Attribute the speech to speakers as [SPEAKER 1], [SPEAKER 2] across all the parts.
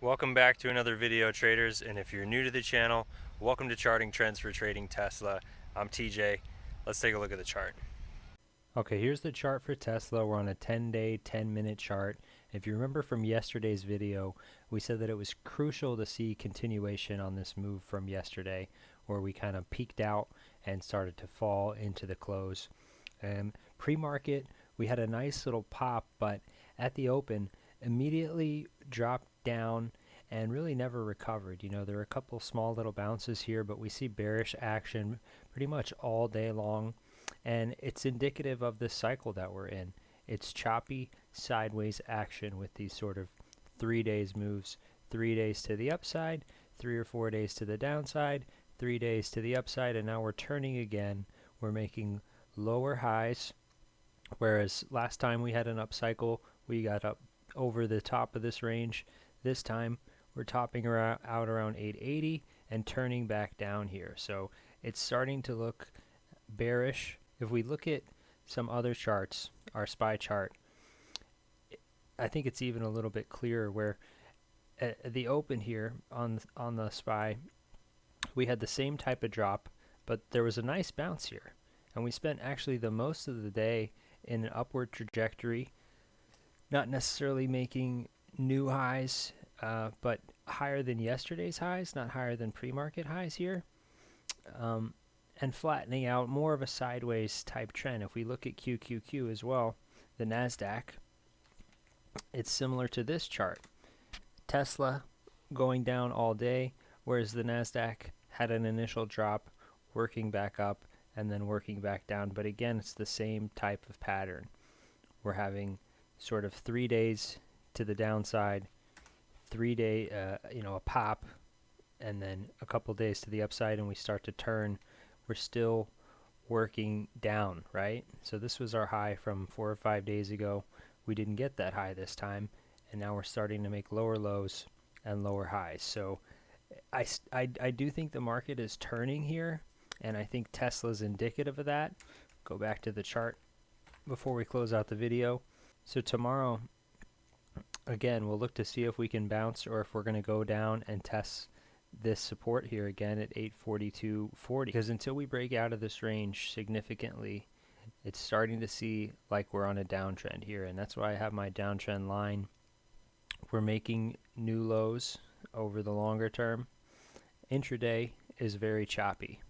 [SPEAKER 1] Welcome back to another video, traders, and if you're new to the channel, welcome to Charting Trends for Trading Tesla. I'm TJ. Let's take a look at the chart. Okay, here's the chart for Tesla. We're on a 10-day, 10-minute chart. If you remember from yesterday's video, we said that it was crucial to see continuation on this move from yesterday, where we kind of peaked out and started to fall into the close. Pre-market, we had a nice little pop, but at the open, immediately dropped down and really never recovered. You know, there are a couple small little bounces here, but we see bearish action pretty much all day long, and it's indicative of this cycle that we're in. It's choppy sideways action with these sort of 3 days moves, 3 days to the upside, 3 or 4 days to the downside, 3 days to the upside, and now we're turning again. We're making lower highs, whereas last time we had an upcycle, we got up over the top of this range. This time we're topping out around 880 and turning back down here. So it's starting to look bearish. If we look at some other charts, our SPY chart, I think it's even a little bit clearer, where at the open here on the SPY, we had the same type of drop, but there was a nice bounce here. And we spent actually the most of the day in an upward trajectory, not necessarily making new highs, but higher than yesterday's highs, not higher than pre-market highs here, and flattening out, more of a sideways type trend. If we look at QQQ as well, the NASDAQ, it's similar to this chart. Tesla going down all day, whereas the NASDAQ had an initial drop, working back up, and then working back down. But again, it's the same type of pattern. We're having sort of 3 days to the downside, 3 day, a pop, and then a couple days to the upside, and we start to turn. We're still working down, right? So this was our high from 4 or 5 days ago. We didn't get that high this time, and now we're starting to make lower lows and lower highs. So I do think the market is turning here, and I think Tesla's indicative of that. Go back to the chart before we close out the video. So tomorrow, again, we'll look to see if we can bounce or if we're going to go down and test this support here again at 842.40. Because until we break out of this range significantly, it's starting to see like we're on a downtrend here, and that's why I have my downtrend line. We're making new lows over the longer term. Intraday is very choppy.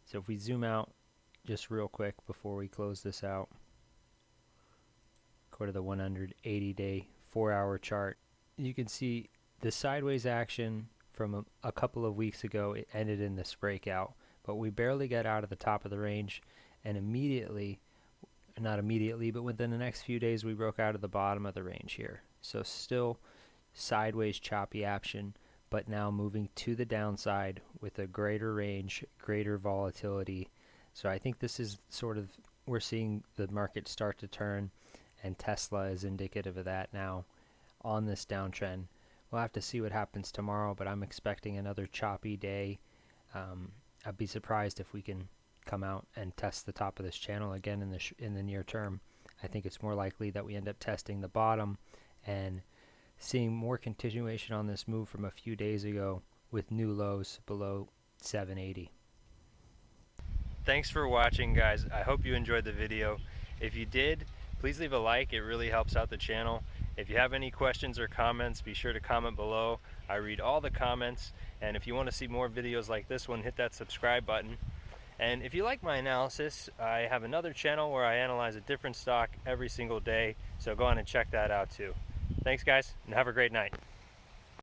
[SPEAKER 1] So if we zoom out just real quick before we close this out, go to the 180-day 4-hour chart, you can see the sideways action from a couple of weeks ago. It ended in this breakout, but we barely got out of the top of the range, and immediately, not immediately, but within the next few days, we broke out of the bottom of the range here. So still sideways choppy action, but now moving to the downside with a greater range, greater volatility. So I think this is sort of, we're seeing the market start to turn, and Tesla is indicative of that now on this downtrend. We'll have to see what happens tomorrow, but I'm expecting another choppy day. I'd be surprised if we can come out and test the top of this channel again in the near term. I think it's more likely that we end up testing the bottom and seeing more continuation on this move from a few days ago with new lows below 780. Thanks for watching, guys. I hope you enjoyed the video. If you did, please leave a like. It really helps out the channel. If you have any questions or comments, be sure to comment below. I read all the comments, and if you want to see more videos like this one, hit that subscribe button. And if you like my analysis, I have another channel where I analyze a different stock every single day, so go on and check that out too. Thanks, guys, and have a great night.